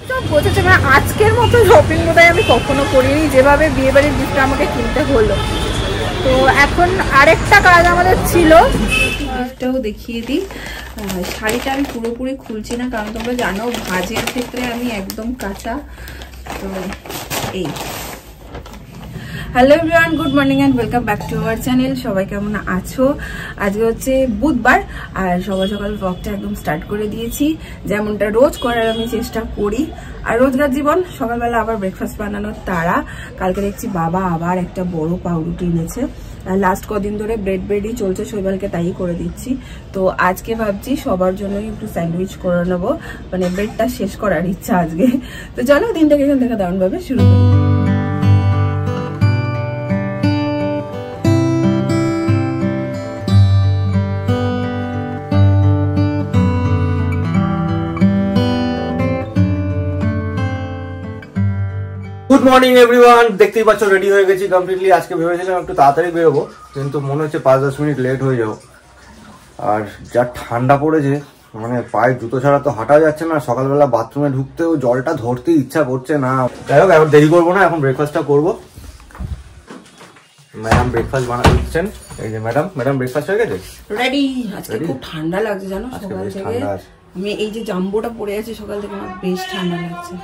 সব বোঝাচ্ছে মানে আজকের মতো শপিং বোধহয় আমি কখনো করিনি, যেভাবে বিয়ে বাড়ির গিফট আমাকে কিনতে হলো। তো এখন আরেকটা কাজ আমাদের ছিল, গিফটটাও দেখিয়ে দিই। শাড়িটা আমি পুরোপুরি খুলছি না, কারণ তোমরা জানো ভাজের ক্ষেত্রে আমি একদম কাঁচা। তো এই hello everyone, good morning and welcome back to our channel. সবাই কেমন আছো? আজকে হচ্ছে বুধবার আর সকাল সকাল ব্লগটা একদম স্টার্ট করে দিয়েছি, যেমনটা রোজ করার আমি চেষ্টা করি। আর রোজগার জীবন, সকালবেলা আবার ব্রেকফাস্ট বানানোর তাড়া। কালকে দেখছি বাবা আবার একটা বড় পাউরুটি এনেছে। লাস্ট কদিন ধরে ব্রেডই চলছে, শৈবালকে তাই করে দিচ্ছি। তো আজকে ভাবছি সবার জন্যই একটু স্যান্ডউইচ করে নেবো, মানে ব্রেডটা শেষ করার ইচ্ছা আজকে। তো চলো দিনটাকে এখান থেকে দারুণভাবে শুরু করি। গুড মর্নিং এভরিওয়ান, দেখতেই পাচ্ছ রেডি হয়ে গেছি কমপ্লিটলি। আজকে ভেবেছিলাম একটু তাড়াতাড়ি বেরোবো, কিন্তু মনে হচ্ছে 5-10 মিনিট লেট হয়ে যাবো। আর যা ঠান্ডা পড়েছে, মানে পায়ে জুতো ছাড়া তো হাঁটা যাচ্ছে না। সকালবেলা বাথরুমে ঢুকতেও জলটা ধরতে ইচ্ছা করছে না। যাই হোক, এখন দেরি করবো না, এখন ব্রেকফাস্টটা করবো। ম্যাডাম ব্রেকফাস্ট বানাচ্ছেন। এই যে ম্যাডাম ব্রেকফাস্ট হয়ে গেছে, রেডি। আজকে খুব ঠান্ডা লাগছে জানো, সকাল থেকে আমি এই যে জাম্বোটা পরে আছি সকাল থেকে, আমার বেশ ঠান্ডা লাগছে।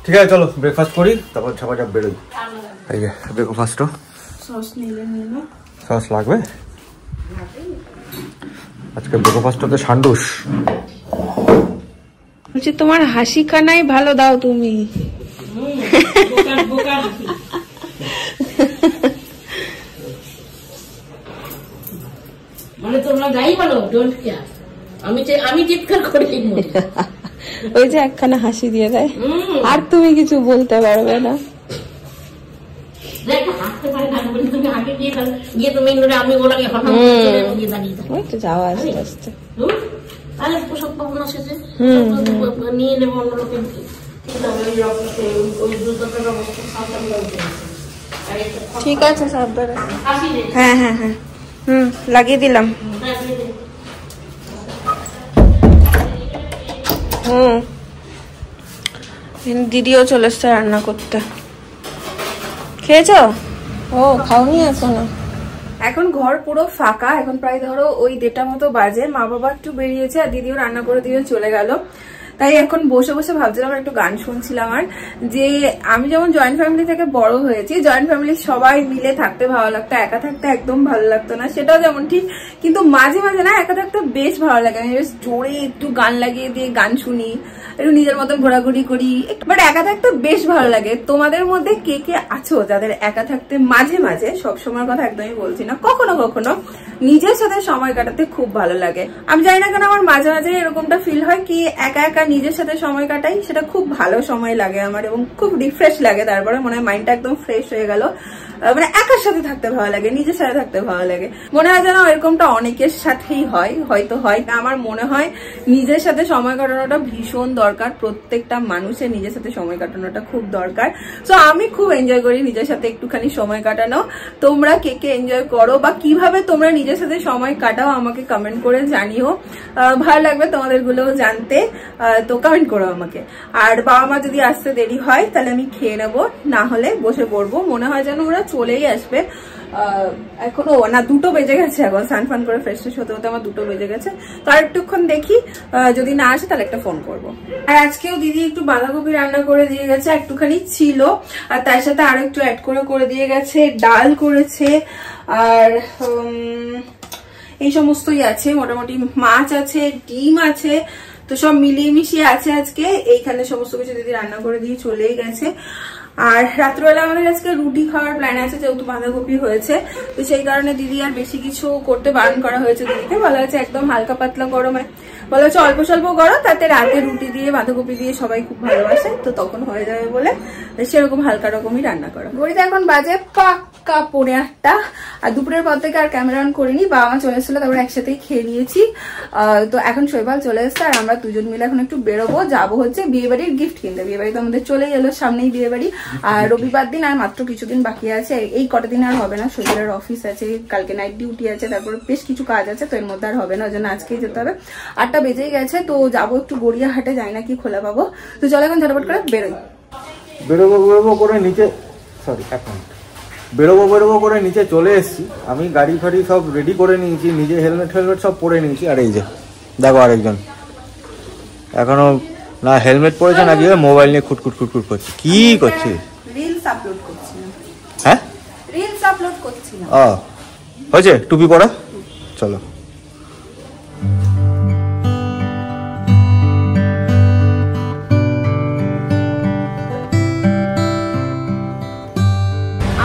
ঠিক আছে চলো ব্রেকফাস্ট করি, তারপর ঝাপাঝাপ বেরোই। এই যে ব্রেকফাস্টও সস নিলে সস লাগবে আজকে ব্রেকফাস্টতে। সান্ডুস বলছি তোমার হাসি খানাই ভালো দাও তুমি। মানে তোমরা যাই বলো ডোন্ট কেয়ার, আমি চিৎকার করি। ওই যে একখানা হাসি দিয়ে দেয়, আর তুমি কিছু বলতে পারবে না। যাওয়া আস্তে আস্তে নিয়ে নেবো অন্য লোকের। ঠিক আছে সাবধানে। হ্যাঁ হ্যাঁ হ্যাঁ, লাগিয়ে দিলাম। দিদিও চলে এসছে রান্না করতে। খেয়েছো? ও খাওনি এখনো? এখন ঘর পুরো ফাঁকা, এখন প্রায় ধরো ওই 1:30 মতো বাজে। মা বাবা একটু বেরিয়েছে আর দিদিও রান্না করে দিয়ে চলে গেল। তাই এখন বসে বসে ভাবছিলাম, একটু গান শুনছিলাম। আর যে আমি যেমন জয়েন্ট ফ্যামিলি থেকে বড় হয়েছি, জয়েন্ট ফ্যামিলির সবাই মিলে থাকতে ভালো লাগতো, একা থাকতে একদম ভালো লাগতো না। সেটাও যেমন ঠিক, কিন্তু মাঝে মাঝে না একা থাকতে বেশ ভালো লাগে। আমি বেশ জোরে একটু গান লাগিয়ে দিয়ে গান শুনি, একটু নিজের মতন ঘোরাঘুরি করি, বাট একা থাকতে বেশ ভালো লাগে। তোমাদের মধ্যে কে কে আছো যাদের একা থাকতে মাঝে মাঝে, সবসময়ের কথা একদমই বলছি না, কখনো কখনো নিজের সাথে সময় কাটাতে খুব ভালো লাগে? আমি জানি না কেন আমার মাঝে মাঝে এরকমটা ফিল হয় কি একা একা নিজের সাথে সময় কাটাই, সেটা খুব ভালো সময় লাগে আমার এবং খুব রিফ্রেশ লাগে। তারপরে মনে হয় মাইন্ডটা একদম ফ্রেশ হয়ে গেল। মানে একার সাথে থাকতে ভালো লাগে, নিজের সাথে থাকতে ভালো লাগে। মনে হয় যেন এরকমটা অনেকের সাথেই হয়, হয়তো হয়। আমার মনে হয় নিজের সাথে সময় কাটানোটা ভীষণ দরকার। প্রত্যেকটা মানুষের নিজের সাথে সময় কাটানোটা খুব দরকার। তো আমি খুব এনজয় করি নিজের সাথে একটুখানি সময় কাটানো। তোমরা কে কে এনজয় করো বা কিভাবে তোমরা নিজের সাথে সময় কাটাও আমাকে কমেন্ট করে জানিও, ভালো লাগবে তোমাদের গুলোও জানতে। তো কমেন্ট করো আমাকে। আর বাবা মা যদি আসতে দেরি হয় তাহলে আমি খেয়ে নেবো, না হলে বসে পড়বো। মনে হয় যেন ওরা চলেই আসবে। এখনো না 2টো বেজে গেছে, এখন স্নান ফান করে ফ্রেশ হতে হতে আমার 2টো বেজে গেছে। তো আর একটুক্ষণ দেখি, যদি না আসে তাহলে একটা ফোন করবো। আর আজকেও দিদি একটু বাঁধাকপি রান্না করে দিয়ে গেছে, একটুখানি ছিল আর তার সাথে আরো একটু অ্যাড করে দিয়ে গেছে। ডাল করেছে আর এই সমস্তই আছে, মোটামুটি মাছ আছে, ডিম আছে। তো সব মিলিয়ে মিশিয়ে আছে আজকে। এইখানে সমস্ত কিছু দিদি রান্না করে দিয়ে চলেই গেছে। আর রাত্রবেলা আমাদের আজকে রুটি খাওয়ার প্ল্যান আছে, যেহেতু বাঁধাকপি হয়েছে। তো সেই কারণে দিদি আর বেশি কিছু করতে বারণ করা হয়েছে দিদিকে। বলা হয়েছে একদম হালকা পাতলা করো, মানে বলা হচ্ছে অল্প স্বল্প করো, তাতে রাতে রুটি দিয়ে বাঁধাকপি দিয়ে সবাই খুব ভালোবাসে, তো তখন হয়ে যাবে বলে সেরকম হালকা রকমই রান্না করো। ঘড়িতে এখন বাজে পাক্কা 8:45। আর দুপুরের পর থেকে আর ক্যামেরা অন করিনি, বাবা মা চলে এসেছিল, তারপরে একসাথেই খেয়ে নিয়েছি। তো এখন শৈবাল চলে এসছে আর আমরা দুজন মিলে এখন একটু বেরোবো, যাবো হচ্ছে বিয়ে বাড়ির গিফট কিনতে। বিয়ে বাড়ি তো আমাদের চলেই এলো, সামনেই বিয়ে বাড়ি। আর রবিবার দিন আর মাত্র কিছুদিন বাকি আছে, এই কটা দিন আর হবে না। শৈবালের অফিস আছে, কালকে নাইট ডিউটি আছে, তারপরে বেশ কিছু কাজ আছে, তো এর মধ্যে আর হবে না, ওই জন্য আজকেই যেতে হবে। আর 8টা বেজেই গেছে, তো যাবো একটু গড়িয়াহাটে, যাই না কি খোলা পাবো। তো চলো এখন ঝটপট করে বেরোই। বেরোবো করে নিচে, সরি এক মিনিট, বেরোবো করে নিচে চলে এসেছি। আমি গাড়ি ফাড়ি সব রেডি করে নিয়েছি, নিজে হেলমেট সব পরে নিয়েছি। আর এই যে দেখো আরেকজন এখনো না হেলমেট পরেছে না, কি মোবাইল নিয়ে খুটখুট করছে। কি করছে? রিলস আপলোড করছি। হ্যাঁ, রিলস আপলোড করছি। হয়েছে টুপি পরা, চলো।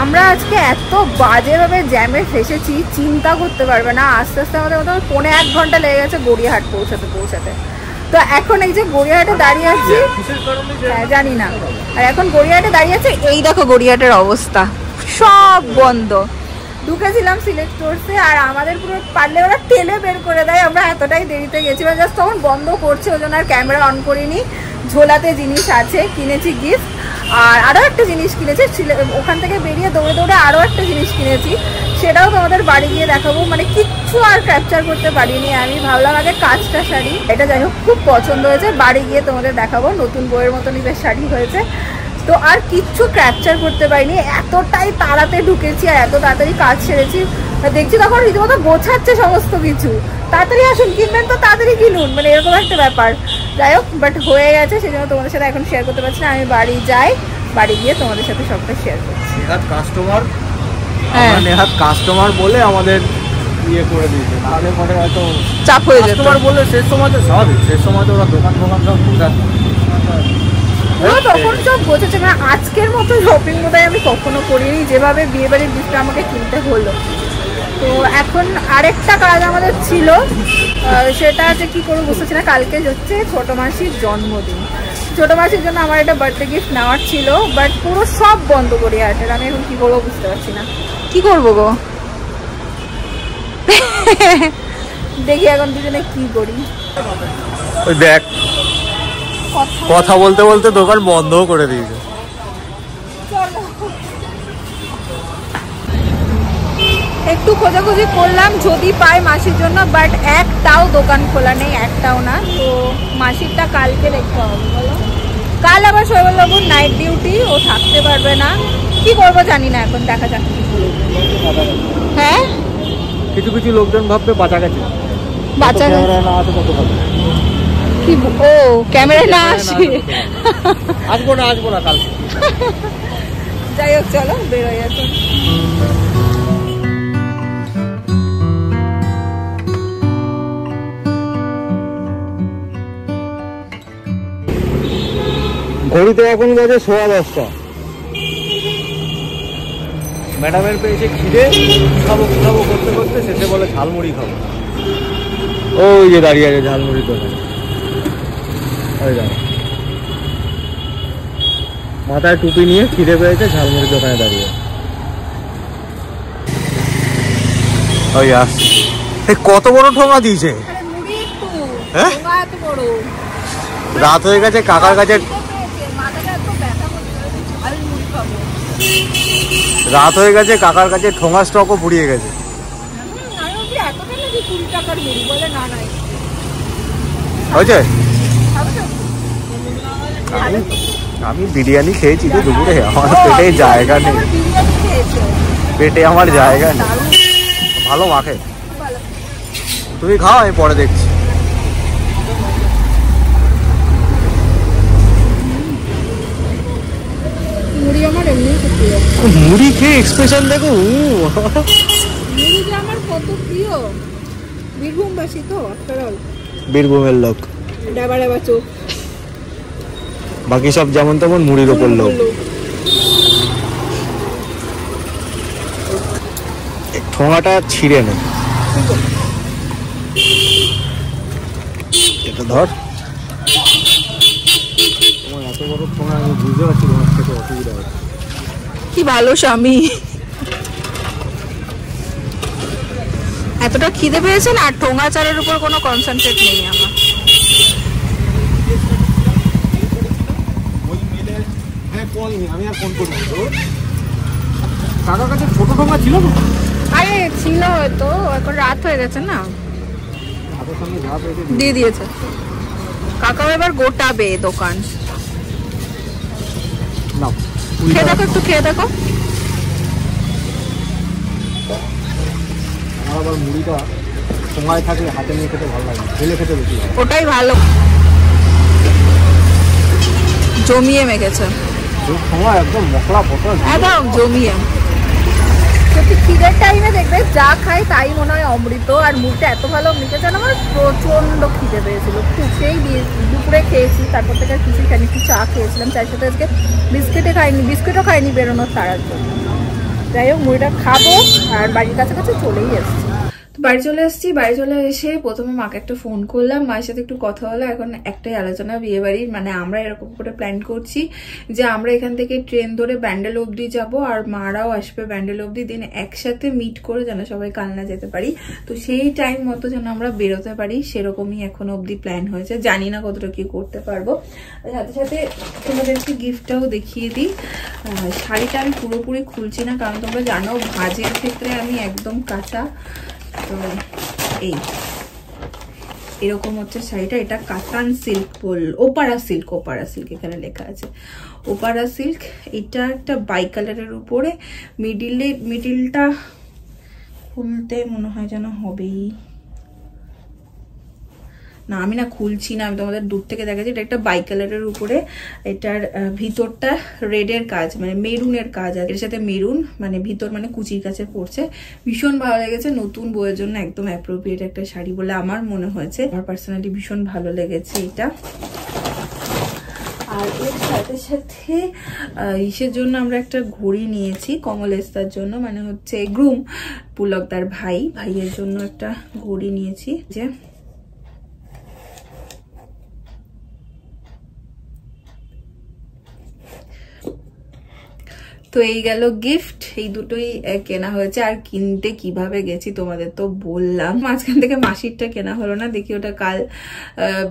আমরা আজকে এত বাজেভাবে জ্যামে ফেসেছি, চিন্তা করতে পারবে না। আস্তে আস্তে আমাদের মতো 1.5 ঘন্টা লেগে গেছে গড়িয়াহাট পৌঁছাতে। তো এখন এই যে গড়িয়াহাটে দাঁড়িয়ে আছি, হ্যাঁ জানি না। আর এখন গড়িয়াহাটে দাঁড়িয়ে আছে, এই দেখো গড়িয়াহাটের অবস্থা, সব বন্ধ। ঢুকেছিলাম সিলেক্ট স্টোরসে, আর আমাদের পুরো পারলে ওরা টেলে বের করে দেয়। আমরা এতটাই দেরিতে গেছিলাম, জাস্ট তখন বন্ধ করছে, ওই জন্য আর ক্যামেরা অন করিনি। ঝোলাতে জিনিস আছে, কিনেছি গিফট। আর আরও একটা জিনিস কিনেছি, ওখান থেকে বেরিয়ে দৌড়ে আরও একটা জিনিস কিনেছি, সেটাও তোমাদের বাড়ি গিয়ে দেখাবো। মানে কিচ্ছু আর ক্যাপচার করতে পারিনি। আমি ভাবলাম আগে কাজটা শাড়ি, এটা যাই হোক খুব পছন্দ হয়েছে, বাড়ি গিয়ে তোমাদের দেখাবো। নতুন বইয়ের মতনই বেশ শাড়ি হয়েছে। তো আর কিচ্ছু ক্যাপচার করতে পারিনি, এতটাই তাড়াতে ঢুকেছি আর এত তাড়াতাড়ি কাজ সেরেছি। দেখছি তখন রীতিমতো গোছাচ্ছে সমস্ত কিছু, তাড়াতাড়ি আসুন, কিনবেন তো তাড়াতাড়ি কিনুন, মানে এরকম একটা ব্যাপার। যাই হোক, বাট হয়ে গেছে, সেই জন্য তোমাদের সাথে এখন শেয়ার করতে পারছি না। আমি বাড়ি যাই, বাড়ি গিয়ে তোমাদের সাথে সবটা শেয়ার করছি। নেহাত কাস্টমার বলে আমাদের ইয়ে করে দিয়েছে, তাহলে পরে হয়তো চাপ হয়ে যেত। কাস্টমার বলে শেষ সময় তো স্বাভাবিক, শেষ সময় তো ওরা দোকান সব বোঝাচ্ছে, তখন সব বোঝাচ্ছে। মানে আজকের মতো শপিং বোধহয় আমি কখনো করিনি, যেভাবে বিয়ে বাড়ির গিফট আমাকে কিনতে হলো। তো এখন আরেকটা কাজ আমাদের ছিল, সেটা হচ্ছে কি করবো বুঝতেছি না। কালকে হচ্ছে ছোট মাসির জন্মদিন, ছোট মাসির জন্য আমার একটা বার্থডে গিফট নেওয়ার ছিল, বাট পুরো সব বন্ধ করে আছে। আমি এখন কি করবো বুঝতে পারছি না, কি করবো গো। দেখি এখন দুজনে কি করি। ওই দেখ কথা বলতে বলতে দোকান বন্ধও করে দিয়েছে। একটু খোঁজাখুঁজি করলাম যদি পাই মাসির জন্য, বাট একটাও দোকান খোলা নেই, একটাও না। তো মাসিরটা কালকে দেখতে হবে। বলো, কাল আবার শৈবলবাবুর নাইট ডিউটি, ও থাকতে পারবে না। কি করবো জানি না, এখন দেখা যাক। হ্যাঁ, কিছু কিছু লোকজন ভাববে বাঁচা গেছে, বাঁচা না আছে কত ভালো। কি ও ক্যামেরা না আসে, আসবো না কালকে। যাই হোক, চলো বেরোই এখন। ঘড়িতে এখন বাজে 10:15। ম্যাডামের পেয়েছে খিদে, খাবো করতে করতে শেষে বলে ঝালমুড়ি খাবো। ওই যে দাঁড়িয়ে আছে ঝালমুড়ি দোকান, ওই দেখো মাথায় টুপি নিয়ে, খিদে পেয়েছে, ঝালমুড়ি দোকানে দাঁড়িয়ে। ওই আসছে, কত বড় ঠোঙা দিয়েছে। হ্যাঁ, রাত হয়ে গেছে, কাকার কাছে ঠোঙা স্টকও ফুরিয়ে গেছে। হয়েছে, আমি বিরিয়ানি খেয়েছি তো দুপুরে, আমার পেটে জায়গা নেই, পেটে আমার জায়গা নেই। ভালো মাখে, তুমি খাও, আমি পরে দেখছি। মুড়ি খেয়ে এক্সপ্রেশন দেখো, মুড়ি যে আমার কত প্রিয়। বীরভূমবাসী তো, বীরভূমের লোক, চোখ, বাকি সব যেমন তেমন মুড়ির ওপর লোক। ঠোঙাটা ছিঁড়ে নে, এটা ধর। তোমার এত বড় ঠোঙা, আমি বুঝতে পারছি তোমার খেতে অসুবিধা হচ্ছে। কি ভালো স্বামী, এতটা খিদে পেয়েছে না, আর ঠোঙা চালের উপর কোনো কনসেন্ট্রেট নেই আমার। আমি আর ফোন করবো, কাকার কাছে ছোট ঠোঙা ছিল না? আরে ছিল হয়তো, এখন রাত হয়ে গেছে না। দিয়ে দিয়েছে। কাকাও এবার গোটাবে দোকান। খেয়ে দেখো, একটু খেয়ে দেখো। আবার মুড়িটা সময় থাকলে হাতে নিয়ে খেতে ভালো লাগে, ঢেলে খেতে বেশি ভালো। ওটাই ভালো, জমিয়ে মেখেছে সময় একদম মশলা পটল একদম জমিয়ে। সত্যি খিদের টাইমে দেখবে যা খাই তাই মনে হয় অমৃত। আর মুখটা এত ভালো মেখেছে, আমার প্রচন্ড খিদে পেয়েছিল খুব। সেই দুপুরে খেয়েছি, তারপর থেকে আর কিছুই খাইনি, একটু চা খেয়েছিলাম। চায়ের সাথে আজকে বিস্কিটও খাইনি বেরোনোর তাড়ার জন্য। যাই হোক, মুড়িটা খাবো আর বাড়ির কাছাকাছি চলেই এসছি। বাড়ি চলে এসেছি। বাড়ি চলে এসে প্রথমে মাকে একটা ফোন করলাম, মায়ের সাথে একটু কথা হলো। এখন একটাই আলোচনা বিয়ে বাড়ির, মানে আমরা এরকম করে প্ল্যান করছি যে আমরা এখান থেকে ট্রেন ধরে ব্যান্ডেল অবধি যাব, আর মারাও আসবে ব্যান্ডেল অবধি। দিন একসাথে মিট করে যেন সবাই কালনা যেতে পারি। তো সেই টাইম মতো যেন আমরা বেরোতে পারি, সেরকমই এখন অবধি প্ল্যান হয়েছে। জানি না কতটা কি করতে পারবো। সাথে সাথে তোমাদেরকে গিফটটাও দেখিয়ে দিই। শাড়িটা আমি পুরোপুরি খুলছি না, কারণ তোমরা জানো ভাজের ক্ষেত্রে আমি একদম কাঁচা। তো এই এরকম হচ্ছে শাড়িটা। এটা কাতান সিল্ক বল, ওপারা সিল্ক এখানে লেখা আছে, ওপারা সিল্ক। এটা একটা বাই কালারের উপরে, মিডিলটা খুলতে মনে হয় যেন হবেই না, আমি না খুলছি না, আমি তোমাদের দূর থেকে দেখাচ্ছি। এটা একটা বাই কালারের উপরে, এটার ভিতরটা রেডের কাজ, মানে মেরুনের কাজ আছে, এর সাথে মেরুন মানে ভিতর মানে কুচির কাছে পড়ছে। ভীষণ ভালো লেগেছে, নতুন বউয়ের জন্য একদম অ্যাপ্রোপ্রিয়েট একটা শাড়ি বলে আমার মনে হয়েছে। আমার পার্সোনালি ভীষণ ভালো লেগেছে এটা। আর এর সাথে সাথে ইসের জন্য আমরা একটা ঘড়ি নিয়েছি, কমলেশদার জন্য, মানে হচ্ছে গ্রুম পুলকদার ভাইয়ের জন্য একটা ঘড়ি নিয়েছি। যে তো এই গেল গিফট, এই দুটোই কেনা হয়েছে। আর কিনতে কিভাবে গেছি তোমাদের তো বললাম। মাঝখান থেকে মাসিরটা কেনা হলো না, দেখি ওটা কাল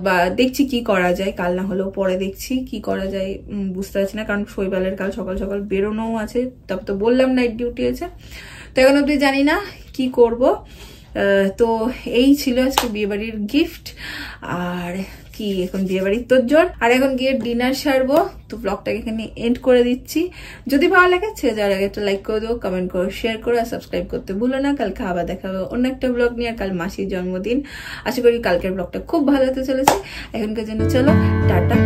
বা দেখছি কি করা যায়, কাল না হলেও পরে দেখছি কি করা যায়, বুঝতে পারছি না। কারণ শৈবালের কাল সকাল সকাল বেরোনোও আছে, তারপর তো বললাম নাইট ডিউটি আছে, তো এখন অব্দি জানি না কি করব। তো এই ছিল আজকে বিয়েবাড়ির গিফট। আর কি এখন বিয়েবাড়ির তোড়জোড়, আর এখন গিয়ে ডিনার সারবো। তো ব্লগটাকে এখানে এন্ড করে দিচ্ছি। যদি ভালো লাগে ছেড়ে যাওয়ার আগে একটা লাইক করে দেবো, কমেন্ট করো, শেয়ার করো, আর সাবস্ক্রাইব করতে ভুলো না। কালকে আবার দেখা হবে অন্য একটা ব্লগ নিয়ে। আর কাল মাসির জন্মদিন, আশা করি কালকের ব্লগটা খুব ভালো হতে চলেছে। এখনকার জন্য চলো টাটা।